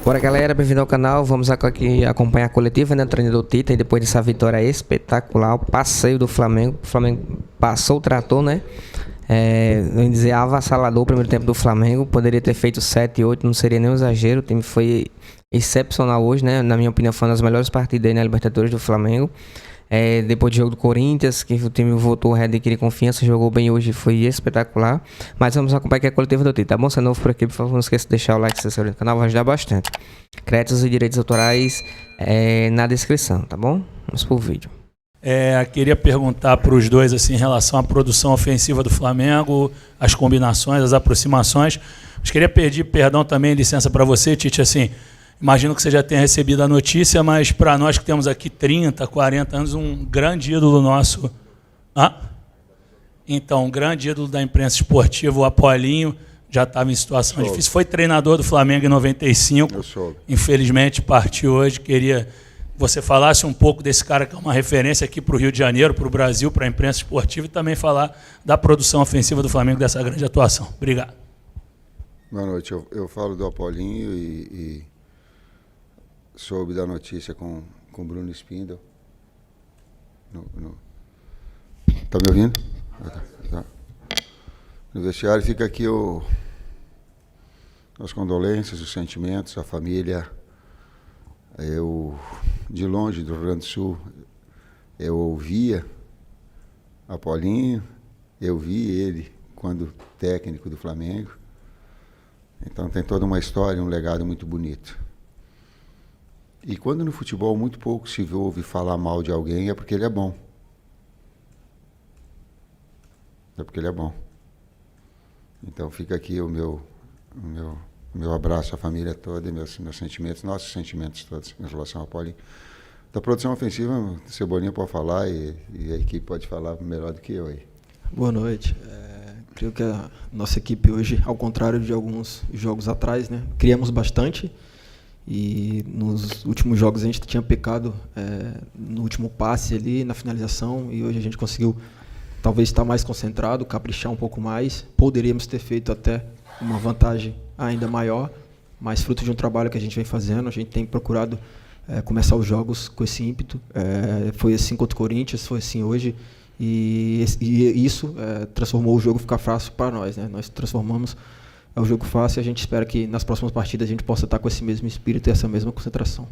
Bora, galera, bem-vindo ao canal. Vamos aqui acompanhar a coletiva, né, do treinador Tita. E depois dessa vitória espetacular, o passeio do Flamengo. O Flamengo passou o trator, né? Eu ia dizer, avassalador o primeiro tempo do Flamengo. Poderia ter feito 7, 8, não seria nem um exagero. O time foi excepcional hoje, né? Na minha opinião, foi uma das melhores partidas aí na Libertadores do Flamengo. Depois do jogo do Corinthians, que o time voltou a readquirir confiança, jogou bem hoje, foi espetacular. Mas vamos acompanhar aqui a coletiva do Tita, tá bom? Se é novo por aqui, por favor, não esqueça de deixar o like e se inscrever no canal, vai ajudar bastante. Créditos e direitos autorais na descrição, tá bom? Vamos pro vídeo. Queria perguntar para os dois assim, em relação à produção ofensiva do Flamengo, as combinações, as aproximações. Mas queria pedir perdão também, licença para você, Tite, assim, imagino que você já tenha recebido a notícia, mas para nós que temos aqui 30, 40 anos, um grande ídolo nosso... Então, um grande ídolo da imprensa esportiva, o Apolinho, já estava em situação difícil. Foi treinador do Flamengo em 95. Infelizmente, partiu hoje. Queria que você falasse um pouco desse cara que é uma referência aqui para o Rio de Janeiro, para o Brasil, para a imprensa esportiva, e também falar da produção ofensiva do Flamengo, dessa grande atuação. Obrigado. Boa noite. Eu falo do Apolinho e soube da notícia com o Bruno Spindel. Tá me ouvindo? Tá. No vestiário fica aqui as condolências, os sentimentos, a família. Eu, de longe do Rio Grande do Sul, eu ouvia Apolinho, eu vi ele quando técnico do Flamengo. Então tem toda uma história, um legado muito bonito. E quando no futebol muito pouco se ouve falar mal de alguém, é porque ele é bom. É porque ele é bom. Então fica aqui o meu abraço à família toda e meus sentimentos, nossos sentimentos todos em relação ao Paulinho. Da produção ofensiva, Cebolinha pode falar e a equipe pode falar melhor do que eu aí. Boa noite. Creio que a nossa equipe hoje, ao contrário de alguns jogos atrás, né, criamos bastante. E nos últimos jogos a gente tinha pecado no último passe ali, na finalização, e hoje a gente conseguiu talvez estar mais concentrado, caprichar um pouco mais. Poderíamos ter feito até uma vantagem ainda maior, mas fruto de um trabalho que a gente vem fazendo, a gente tem procurado começar os jogos com esse ímpeto. Foi assim contra o Corinthians, foi assim hoje, e isso transformou o jogo ficar fácil para nós, né? Nós transformamos o jogo fácil e a gente espera que nas próximas partidas a gente possa estar com esse mesmo espírito e essa mesma concentração.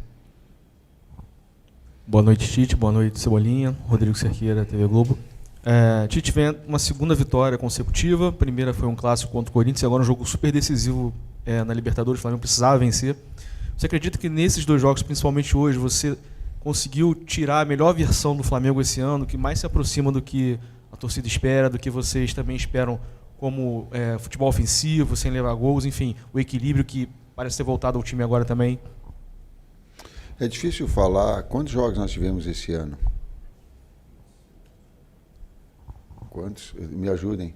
Boa noite, Tite. Boa noite, Cebolinha. Rodrigo Cerqueira, TV Globo. Tite vem uma segunda vitória consecutiva. A primeira foi um clássico contra o Corinthians e agora um jogo super decisivo na Libertadores. O Flamengo precisava vencer. Você acredita que nesses dois jogos, principalmente hoje, você conseguiu tirar a melhor versão do Flamengo esse ano, que mais se aproxima do que a torcida espera, do que vocês também esperam, como futebol ofensivo, sem levar gols, enfim, o equilíbrio que parece ter voltado ao time agora também? É difícil falar. Quantos jogos nós tivemos esse ano? Quantos? Me ajudem.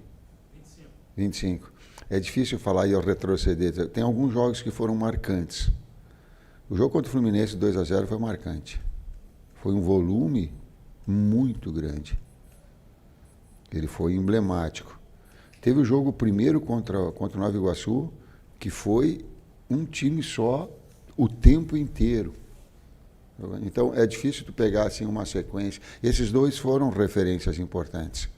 25. É difícil falar e eu retroceder. Tem alguns jogos que foram marcantes. O jogo contra o Fluminense 2-0 foi marcante. Foi um volume muito grande. Ele foi emblemático. Teve o jogo primeiro contra o Nova Iguaçu, que foi um time só o tempo inteiro. Então é difícil tu pegar assim uma sequência. Esses dois foram referências importantes.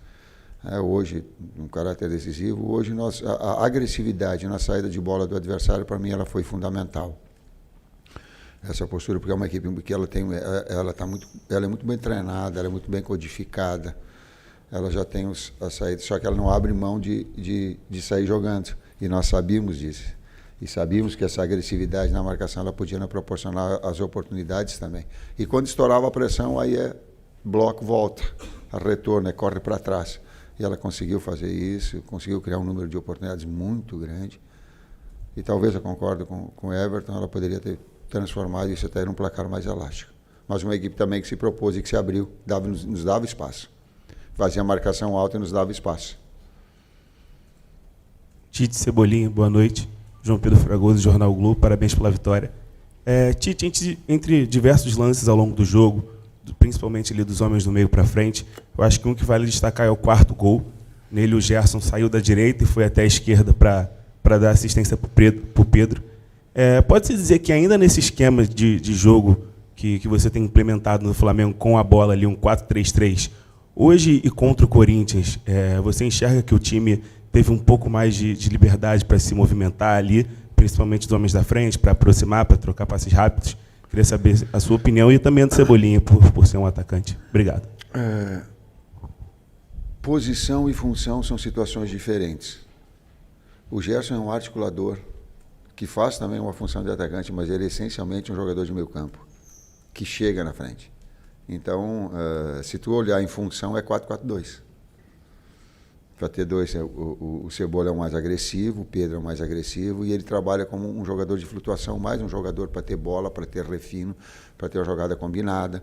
Hoje, um caráter decisivo, hoje a agressividade na saída de bola do adversário, para mim, ela foi fundamental. Essa postura, porque é uma equipe que ela é muito bem treinada, ela é muito bem codificada. Ela já tem as saídas, só que ela não abre mão de sair jogando. E nós sabíamos disso. E sabíamos que essa agressividade na marcação ela podia nos proporcionar as oportunidades também. E quando estourava a pressão, aí bloco, volta, retorno, corre para trás. E ela conseguiu fazer isso, conseguiu criar um número de oportunidades muito grande. E talvez, eu concordo com o Everton, ela poderia ter transformado isso até num placar mais elástico. Mas uma equipe também que se propôs e que se abriu, nos dava espaço. Fazia marcação alta e nos dava espaço. Tite, Cebolinha, boa noite. João Pedro Fragoso, Jornal Globo, parabéns pela vitória. Tite, entre diversos lances ao longo do jogo, principalmente ali dos homens do meio para frente, eu acho que um que vale destacar é o quarto gol. Nele o Gerson saiu da direita e foi até a esquerda para dar assistência para o Pedro. Pode-se dizer que ainda nesse esquema de jogo que você tem implementado no Flamengo com a bola ali, um 4-3-3, hoje e contra o Corinthians, você enxerga que o time teve um pouco mais de liberdade para se movimentar ali, principalmente os homens da frente, para aproximar, para trocar passes rápidos? Queria saber a sua opinião e também a do Cebolinha, por ser um atacante. Obrigado. Posição e função são situações diferentes. O Gerson é um articulador que faz também uma função de atacante, mas ele é essencialmente um jogador de meio campo, que chega na frente. Então, se tu olhar em função, é 4-4-2. Para ter dois, o Cebola é o mais agressivo, o Pedro é o mais agressivo, e ele trabalha como um jogador de flutuação, mais um jogador para ter bola, para ter refino, para ter uma jogada combinada,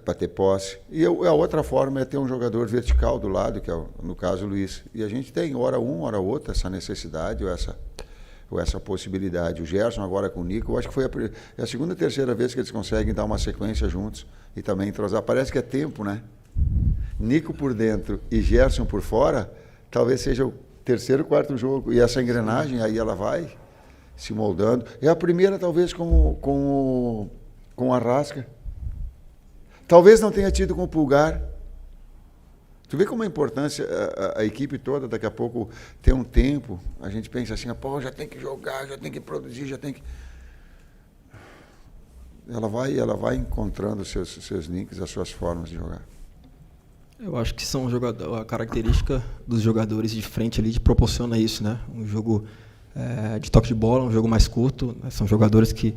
para ter posse. E a outra forma é ter um jogador vertical do lado, que é, no caso, o Luiz. E a gente tem, hora um, hora outra, essa necessidade ou essa possibilidade. O Gerson agora com o Nico, eu acho que foi a segunda, terceira vez que eles conseguem dar uma sequência juntos e também entrosar. Parece que é tempo, né? Nico por dentro e Gerson por fora, talvez seja o terceiro, quarto jogo. E essa engrenagem, aí ela vai se moldando. É a primeira, talvez, com o Arrasca. Talvez não tenha tido com o Pulgar. Tu vê como a importância, a equipe toda, daqui a pouco, tem um tempo, a gente pensa assim, pô, já tem que jogar, já tem que produzir, já tem que... Ela vai encontrando os seus links, as suas formas de jogar. Eu acho que são a característica dos jogadores de frente ali proporciona isso, né? Um jogo de toque de bola, um jogo mais curto, né? São jogadores que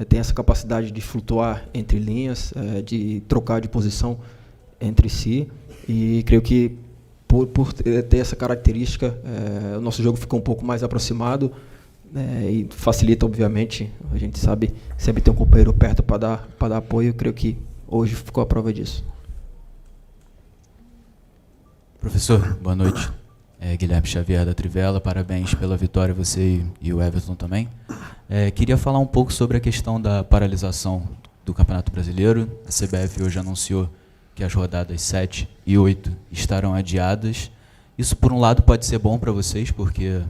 têm essa capacidade de flutuar entre linhas, de trocar de posição entre si, e creio que por ter essa característica, o nosso jogo ficou um pouco mais aproximado, e facilita, obviamente, a gente sabe sempre ter um companheiro perto para dar apoio. Eu creio que hoje ficou a prova disso. Professor, boa noite. Guilherme Xavier da Trivela, parabéns pela vitória, você e o Everton também. Queria falar um pouco sobre a questão da paralisação do Campeonato Brasileiro. A CBF hoje anunciou que as rodadas 7 e 8 estarão adiadas. Isso, por um lado, pode ser bom para vocês, porque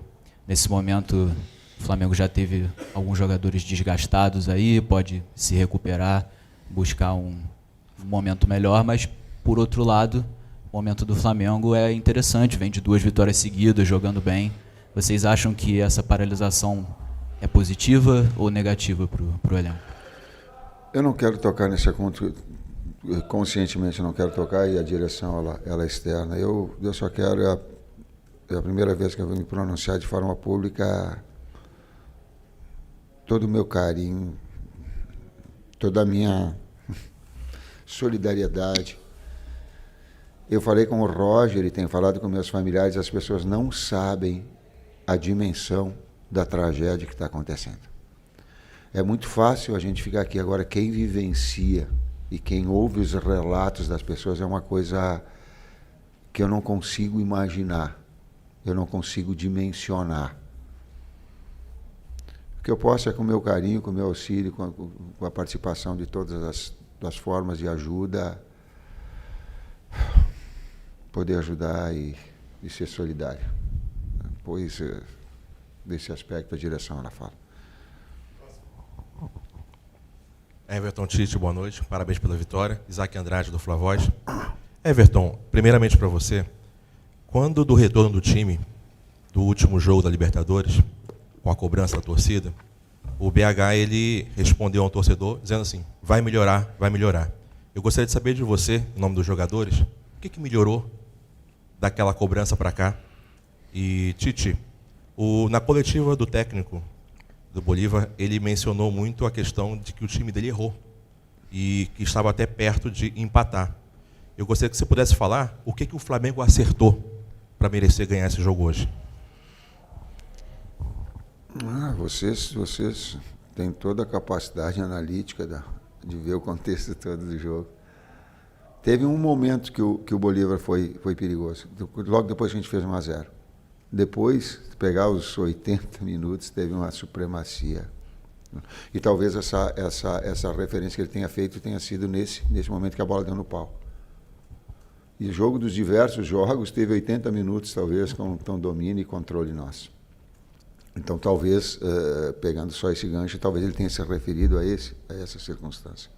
nesse momento o Flamengo já teve alguns jogadores desgastados aí, pode se recuperar, buscar um momento melhor, mas, por outro lado, o momento do Flamengo é interessante, vem de 2 vitórias seguidas, jogando bem. Vocês acham que essa paralisação é positiva ou negativa para o elenco? Eu não quero tocar nesse assunto, conscientemente não quero tocar, e a direção ela é externa. Eu só quero, é a primeira vez que eu vou me pronunciar de forma pública, todo o meu carinho, toda a minha solidariedade. Eu falei com o Roger e tenho falado com meus familiares, as pessoas não sabem a dimensão da tragédia que está acontecendo. É muito fácil a gente ficar aqui agora, quem vivencia e quem ouve os relatos das pessoas é uma coisa que eu não consigo imaginar, eu não consigo dimensionar. O que eu posso é com o meu carinho, com o meu auxílio, com a participação de todas as formas de ajuda, poder ajudar e ser solidário. Pois, desse aspecto, a direção ela fala. Everton Tite, boa noite. Parabéns pela vitória. Isaac Andrade, do Flavoz. Everton, primeiramente para você, quando do retorno do time, do último jogo da Libertadores, com a cobrança da torcida, o BH ele respondeu ao torcedor dizendo assim, vai melhorar, vai melhorar. Eu gostaria de saber de você, em nome dos jogadores, o que melhorou daquela cobrança para cá? E, Tite, na coletiva do técnico do Bolívar, ele mencionou muito a questão de que o time dele errou e que estava até perto de empatar. Eu gostaria que você pudesse falar o que o Flamengo acertou para merecer ganhar esse jogo hoje. Vocês têm toda a capacidade analítica de ver o contexto todo do jogo. Teve um momento que o Bolívar foi perigoso, logo depois que a gente fez 1-0. Depois, pegar os 80 minutos, teve uma supremacia. E talvez essa referência que ele tenha feito tenha sido nesse momento que a bola deu no pau. E o jogo dos diversos jogos teve 80 minutos, talvez, com domínio e controle nosso. Então, talvez, pegando só esse gancho, talvez ele tenha se referido a essa circunstância.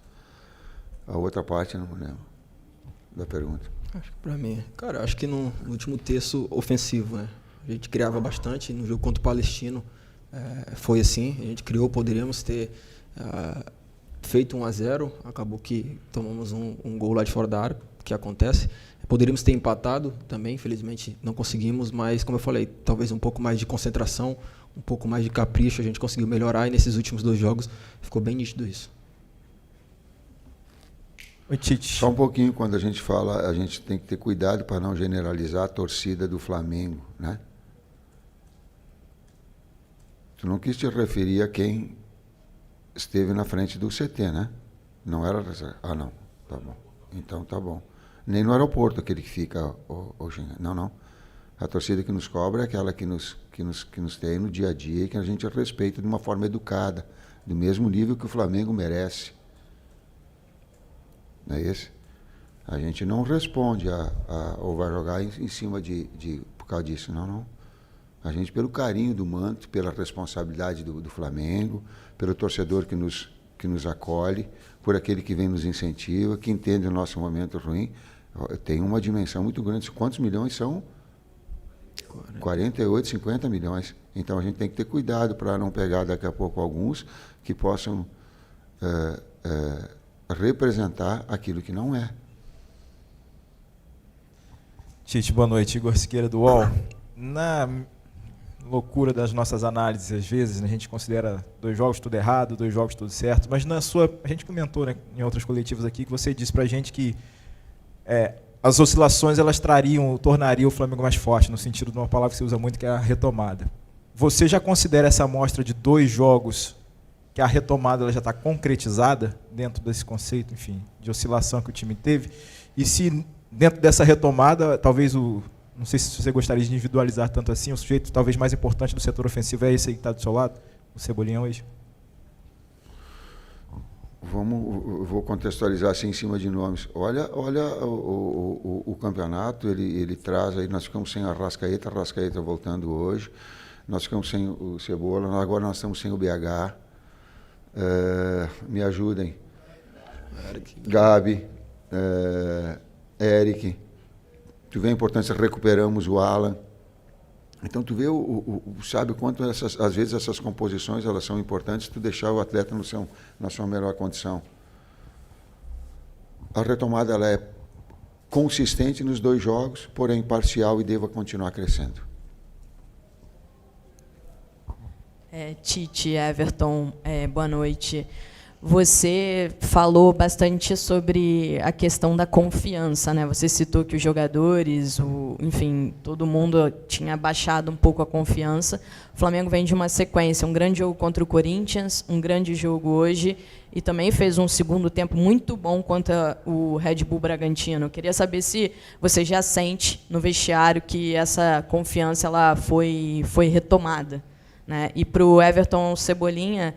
A outra parte, eu não me lembro da pergunta. Acho que para mim, cara, acho que no último terço ofensivo, né? A gente criava bastante no jogo contra o Palestino. Foi assim, a gente criou, poderíamos ter feito 1-0, acabou que tomamos um gol lá de fora da área, que acontece. Poderíamos ter empatado também, infelizmente não conseguimos, mas como eu falei, talvez um pouco mais de concentração, um pouco mais de capricho, a gente conseguiu melhorar e nesses últimos 2 jogos ficou bem nítido isso. Oi, Tite. Só um pouquinho, quando a gente fala, a gente tem que ter cuidado para não generalizar a torcida do Flamengo, né? Tu não quis te referir a quem esteve na frente do CT, né? Não era... Ah, não. Tá bom. Então tá bom. Nem no aeroporto, aquele que fica... Não. A torcida que nos cobra é aquela que nos tem no dia a dia e que a gente respeita de uma forma educada, do mesmo nível que o Flamengo merece. Não é esse? A gente não responde ou vai jogar em cima por causa disso, não. A gente, pelo carinho do manto, pela responsabilidade do Flamengo, pelo torcedor que nos acolhe, por aquele que vem nos incentiva, que entende o nosso momento ruim, tem uma dimensão muito grande. Quantos milhões são? 48, 50 milhões. Então a gente tem que ter cuidado para não pegar daqui a pouco alguns que possam representar aquilo que não é. Tite, boa noite. Igor Siqueira do UOL. Na loucura das nossas análises, às vezes, a gente considera 2 jogos tudo errado, 2 jogos tudo certo, mas a gente comentou, né, em outras coletivas aqui, que você disse pra gente que as oscilações elas tornariam o Flamengo mais forte, no sentido de uma palavra que você usa muito, que é a retomada. Você já considera essa amostra de 2 jogos que a retomada ela já está concretizada dentro desse conceito, enfim, de oscilação que o time teve? E se dentro dessa retomada, talvez não sei se você gostaria de individualizar tanto assim, o sujeito talvez mais importante do setor ofensivo é esse aí que está do seu lado, o Cebolinha hoje? Eu vou contextualizar assim em cima de nomes. Olha o campeonato, ele traz aí, nós ficamos sem a Arrascaeta voltando hoje, nós ficamos sem o Cebola, agora nós estamos sem o BH. Me ajudem. Gabi, Eric. Tu vê a importância, recuperamos o Alan. Então tu vê sabe o quanto às vezes essas composições elas são importantes, tu deixar o atleta na sua melhor condição. A retomada ela é consistente nos 2 jogos, porém parcial e deva continuar crescendo. Tite, Everton, boa noite. Você falou bastante sobre a questão da confiança, né? Você citou que os jogadores, enfim, todo mundo tinha baixado um pouco a confiança. O Flamengo vem de uma sequência, um grande jogo contra o Corinthians, um grande jogo hoje, e também fez um segundo tempo muito bom contra o Red Bull Bragantino. Eu queria saber se você já sente no vestiário que essa confiança ela foi retomada, né? E para o Everton Cebolinha,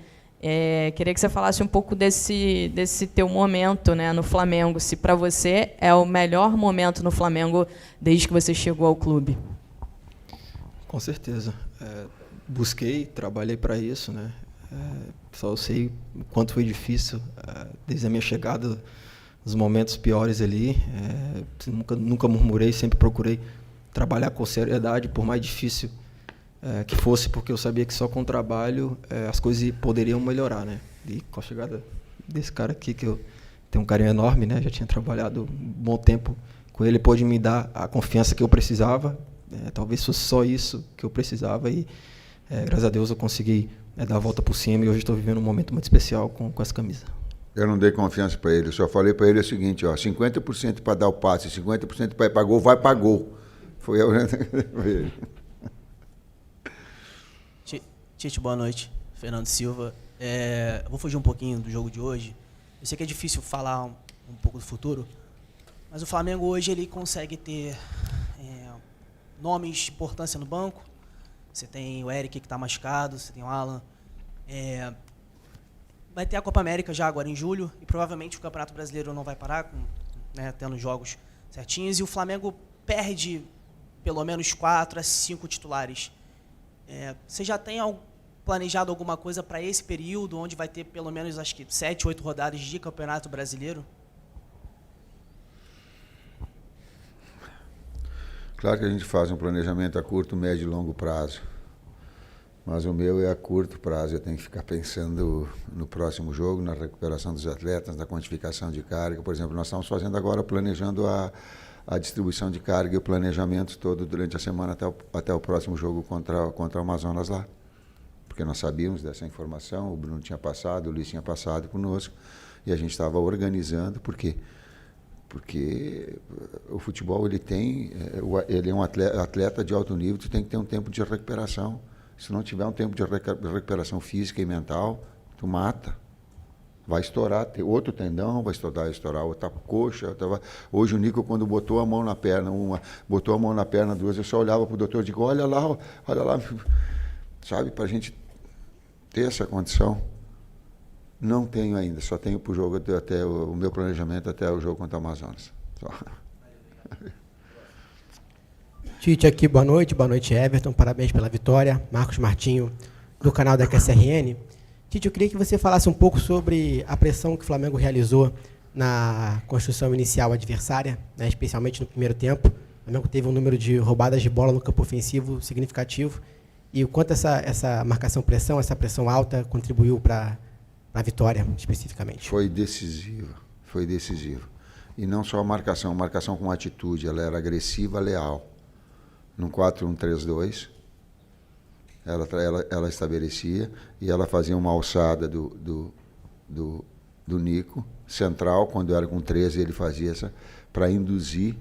queria que você falasse um pouco desse teu momento, né, no Flamengo, se para você é o melhor momento no Flamengo desde que você chegou ao clube. Com certeza. Busquei, trabalhei para isso, né? Só eu sei o quanto foi difícil desde a minha chegada, os momentos piores ali. Nunca murmurei, sempre procurei trabalhar com seriedade, por mais difícil que fosse, porque eu sabia que só com o trabalho as coisas poderiam melhorar, né? E com a chegada desse cara aqui, que eu tenho um carinho enorme, né? Já tinha trabalhado um bom tempo com ele, pôde me dar a confiança que eu precisava. Talvez fosse só isso que eu precisava e, graças a Deus, eu consegui dar a volta por cima e hoje estou vivendo um momento muito especial com essa camisa. Eu não dei confiança para ele, eu só falei para ele o seguinte, 50% para dar o passe, 50% para ir para gol, vai para gol. Foi eu. Tite, boa noite. Fernando Silva. Vou fugir um pouquinho do jogo de hoje. Eu sei que é difícil falar um pouco do futuro, mas o Flamengo hoje ele consegue ter nomes de importância no banco. Você tem o Eric que está machucado, você tem o Alan. Vai ter a Copa América já agora em julho e provavelmente o Campeonato Brasileiro não vai parar, tendo jogos certinhos. E o Flamengo perde pelo menos 4 a 5 titulares. Você já tem planejado alguma coisa para esse período, onde vai ter pelo menos, acho que 7, 8 rodadas de Campeonato Brasileiro? Claro que a gente faz um planejamento a curto, médio e longo prazo. Mas o meu é a curto prazo. Eu tenho que ficar pensando no próximo jogo, na recuperação dos atletas, na quantificação de carga. Por exemplo, nós estamos fazendo agora, planejando a distribuição de carga e o planejamento todo durante a semana até o próximo jogo contra o Amazonas lá. Porque nós sabíamos dessa informação, o Bruno tinha passado, o Luiz tinha passado conosco, e a gente estava organizando. Por quê? Porque o futebol ele é um atleta de alto nível, tu tem que ter um tempo de recuperação. Se não tiver um tempo de recuperação física e mental, tu mata. Vai estourar outro tendão, vai estourar outra coxa. Hoje o Nico, quando botou a mão na perna, duas, eu só olhava para o doutor e digo, olha lá, sabe, para a gente ter essa condição. Não tenho ainda, só tenho para o jogo até o meu planejamento até o jogo contra o Amazonas. Só. Tite aqui, boa noite Everton, parabéns pela vitória. Marcos Martinho, do canal da QSRN. Tite, eu queria que você falasse um pouco sobre a pressão que o Flamengo realizou na construção inicial adversária, né, especialmente no primeiro tempo. O Flamengo teve um número de roubadas de bola no campo ofensivo significativo. E o quanto essa marcação-pressão, essa pressão alta, contribuiu para a vitória, especificamente? Foi decisivo. E não só a marcação com atitude, ela era agressiva, leal. Num 4-1-3-2, ela estabelecia, e ela fazia uma alçada do Nico, central, quando era com 13, ele fazia essa, para induzir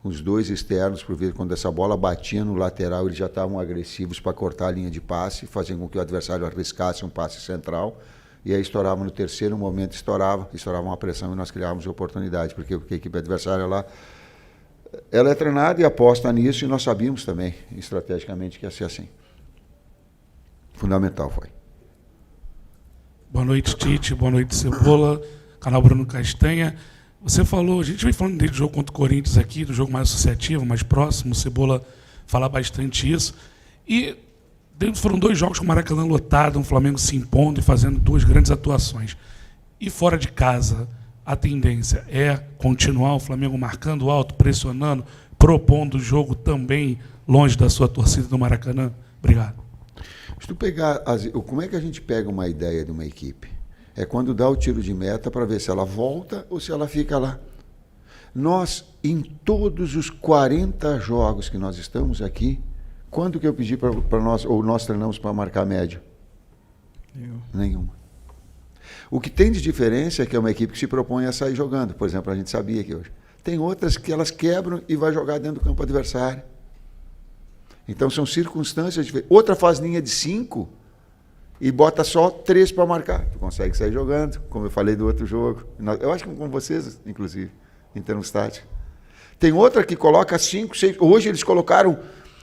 os dois externos, por ver quando essa bola batia no lateral, eles já estavam agressivos para cortar a linha de passe, fazendo com que o adversário arriscasse um passe central, e aí estourava no terceiro momento, estourava uma pressão e nós criávamos oportunidade, porque a equipe adversária lá, ela é treinada e aposta nisso, e nós sabíamos também, estrategicamente, que ia ser assim. Fundamental foi. Boa noite, Tite. Boa noite, Cebola. Canal Bruno Castanha. Você falou, a gente vem falando desde o jogo contra o Corinthians aqui, do jogo mais associativo, mais próximo, o Cebola fala bastante isso. E foram 2 jogos com o Maracanã lotado, o Flamengo se impondo e fazendo 2 grandes atuações. E fora de casa, a tendência é continuar o Flamengo marcando alto, pressionando, propondo o jogo também longe da sua torcida do Maracanã? Obrigado. Se tu pegar, como é que a gente pega uma ideia de uma equipe? É quando dá o tiro de meta para ver se ela volta ou se ela fica lá. Nós, em todos os 40 jogos que nós estamos aqui, quando que eu pedi para nós, ou nós treinamos para marcar média? Nenhuma. O que tem de diferença é que é uma equipe que se propõe a sair jogando. Por exemplo, a gente sabia que hoje. Tem outras que elas quebram e vai jogar dentro do campo adversário. Então são circunstâncias diferentes. Outra faz linha de 5 e bota só 3 para marcar. Tu consegue sair jogando, como eu falei do outro jogo. Eu acho que com vocês, inclusive, em termos táticos. Tem outra que coloca 5, 6. Hoje eles colocaram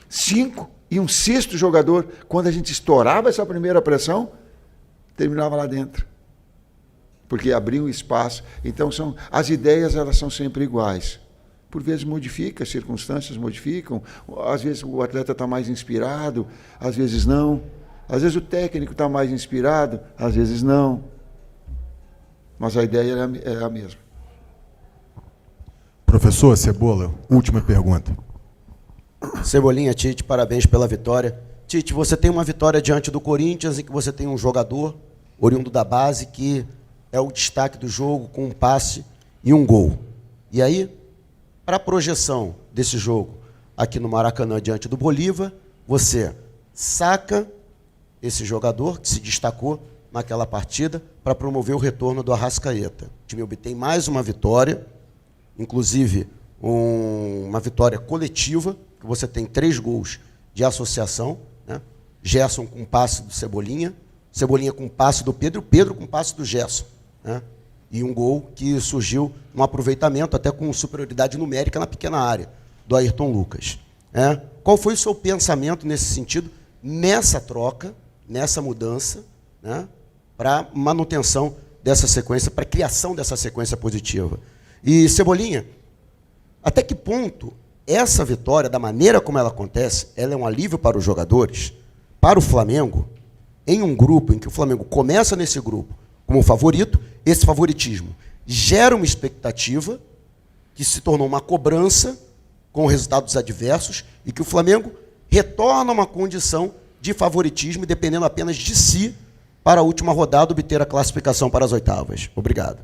5 e um 6º jogador. Quando a gente estourava essa primeira pressão, terminava lá dentro. Porque abriu um espaço. Então as ideias, elas são sempre iguais. Por vezes modifica, as circunstâncias modificam. Às vezes o atleta está mais inspirado, às vezes não. Às vezes o técnico está mais inspirado, às vezes não. Mas a ideia é a mesma. Professor Cebola, última pergunta. Cebolinha, Tite, parabéns pela vitória. Tite, você tem uma vitória diante do Corinthians, em que você tem um jogador oriundo da base que é o destaque do jogo, com um passe e um gol. E aí, para a projeção desse jogo aqui no Maracanã diante do Bolívar, você saca esse jogador que se destacou naquela partida para promover o retorno do Arrascaeta. O time obtém mais uma vitória, inclusive uma vitória coletiva, que você tem 3 gols de associação, né? Gerson com passe do Cebolinha, Cebolinha com passe do Pedro, Pedro com passe do Gerson, né? E um gol que surgiu um aproveitamento, até com superioridade numérica na pequena área, do Ayrton Lucas. Qual foi o seu pensamento nesse sentido, nessa troca, nessa mudança, né, para manutenção dessa sequência, para a criação dessa sequência positiva? E, Cebolinha, até que ponto essa vitória, da maneira como ela acontece, ela é um alívio para os jogadores? para o Flamengo, em um grupo em que o Flamengo começa nesse grupo como favorito, esse favoritismo gera uma expectativa que se tornou uma cobrança com resultados adversos e que o Flamengo retorna a uma condição de favoritismo, dependendo apenas de si, para a última rodada obter a classificação para as oitavas. Obrigado.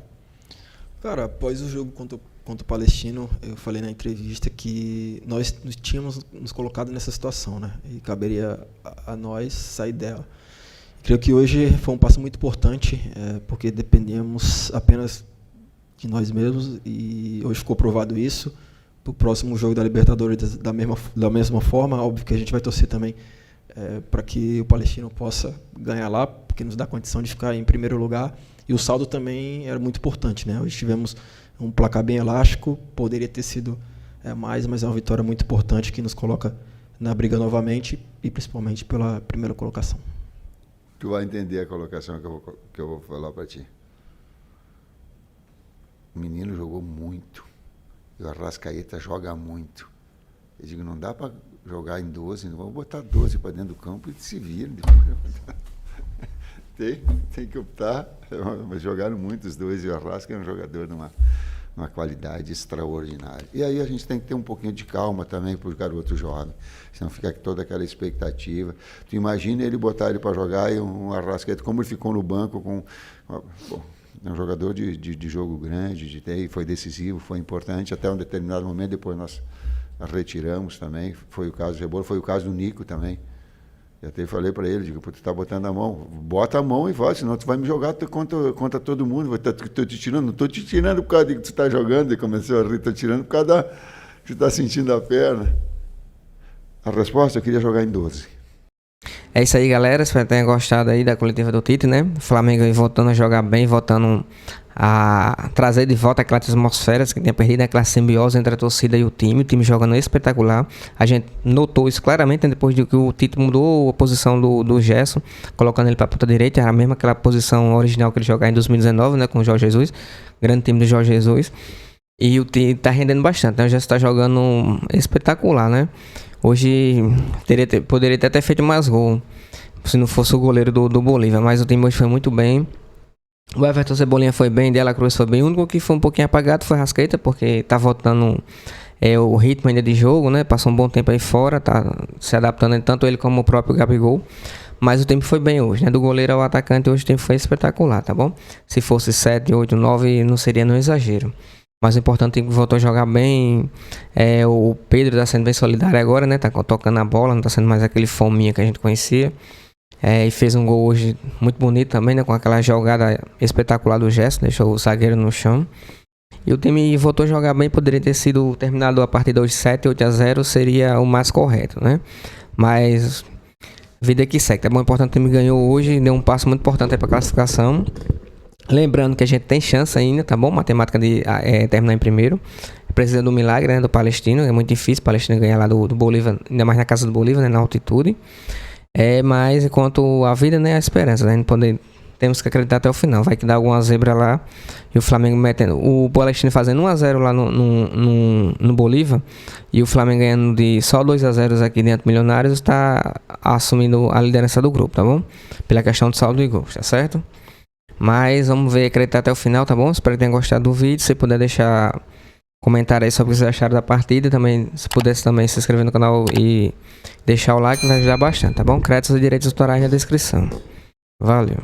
Cara, após o jogo contra o Palestino, eu falei na entrevista que nós tínhamos nos colocado nessa situação, né? E caberia a nós sair dela. Creio que hoje foi um passo muito importante, porque dependíamos apenas de nós mesmos e hoje ficou provado isso. Para o próximo jogo da Libertadores, da mesma forma, óbvio que a gente vai torcer também para que o Palestino possa ganhar lá, porque nos dá condição de ficar em primeiro lugar. E o saldo também era muito importante, né? Hoje tivemos um placar bem elástico, poderia ter sido mais, mas é uma vitória muito importante que nos coloca na briga novamente e principalmente pela primeira colocação. Tu vai entender a colocação que eu vou falar para ti. O menino jogou muito. E o Arrascaeta joga muito. Eu digo, não dá para jogar em 12, não vamos botar 12 para dentro do campo e se vira. Tem que optar. Mas jogaram muito os dois e o Arrasca é um jogador de uma qualidade extraordinária. E aí a gente tem que ter um pouquinho de calma também para os garotos jovens, senão fica toda aquela expectativa. Tu imagina ele botar ele para jogar e um Arrascaeta, como ele ficou no banco é um jogador de jogo grande, foi decisivo, foi importante até um determinado momento, depois nós retiramos também, foi o caso do Rebolo, foi o caso do Nico também. Eu até falei para ele, digo, tu tá botando a mão, bota a mão e vai, senão tu vai me jogar contra todo mundo, tô te tirando, não estou te tirando por causa de que tu está jogando, e começou a rir, estou tirando por causa que tu está sentindo a perna. A resposta, eu queria jogar em 12. É isso aí, galera. Espero que tenham gostado aí da coletiva do Tite, né? O Flamengo aí voltando a jogar bem, voltando a trazer de volta aquela atmosfera que tinha perdido, aquela simbiose entre a torcida e o time jogando espetacular. A gente notou isso claramente, né? Depois de que o Tite mudou a posição do Gerson, colocando ele para a ponta direita, era a mesma aquela posição original que ele jogava em 2019, né? Com o Jorge Jesus, grande time do Jorge Jesus. E o time tá rendendo bastante, né? O Gerson tá jogando espetacular, né? Hoje poderia até ter feito mais gol, se não fosse o goleiro do Bolívia, mas o time hoje foi muito bem. O Everton Cebolinha foi bem, Dela Cruz foi bem. O único que foi um pouquinho apagado foi Rascaeta, porque tá voltando o ritmo ainda de jogo, né? Passou um bom tempo aí fora, tá se adaptando tanto ele como o próprio Gabigol. Mas o tempo foi bem hoje, né? Do goleiro ao atacante, hoje o tempo foi espetacular, tá bom? Se fosse 7, 8, 9, não seria nenhum exagero. Mas o importante é que voltou a jogar bem. O Pedro está sendo bem solidário agora, né? Tá tocando a bola, não tá sendo mais aquele fominha que a gente conhecia. E fez um gol hoje muito bonito também, né? Com aquela jogada espetacular do Gerson, deixou o zagueiro no chão. E o time voltou a jogar bem, poderia ter sido terminado a partida hoje 7, 8-0, seria o mais correto, né? Mas vida que segue, tá bom? O importante é que o time ganhou hoje, deu um passo muito importante para a classificação. Lembrando que a gente tem chance ainda, tá bom? Matemática de terminar em primeiro. Precisa do milagre, né? Do Palestino. É muito difícil o Palestino ganhar lá do Bolívia, ainda mais na casa do Bolívia, né? Na altitude. Mas enquanto a vida, né? A esperança, né? Temos que acreditar até o final. Vai que dá alguma zebra lá. E o Flamengo metendo. O Palestino fazendo 1-0 lá no Bolívia. E o Flamengo ganhando de só 2-0 aqui dentro do Milionários. Está assumindo a liderança do grupo, tá bom? Pela questão do saldo e gols, tá certo? Mas vamos ver, acreditar até o final, tá bom? Espero que tenham gostado do vídeo. Se puder deixar comentário aí sobre o que vocês acharam da partida. Também, se pudesse também se inscrever no canal e deixar o like, vai ajudar bastante, tá bom? Créditos e direitos autorais na descrição. Valeu.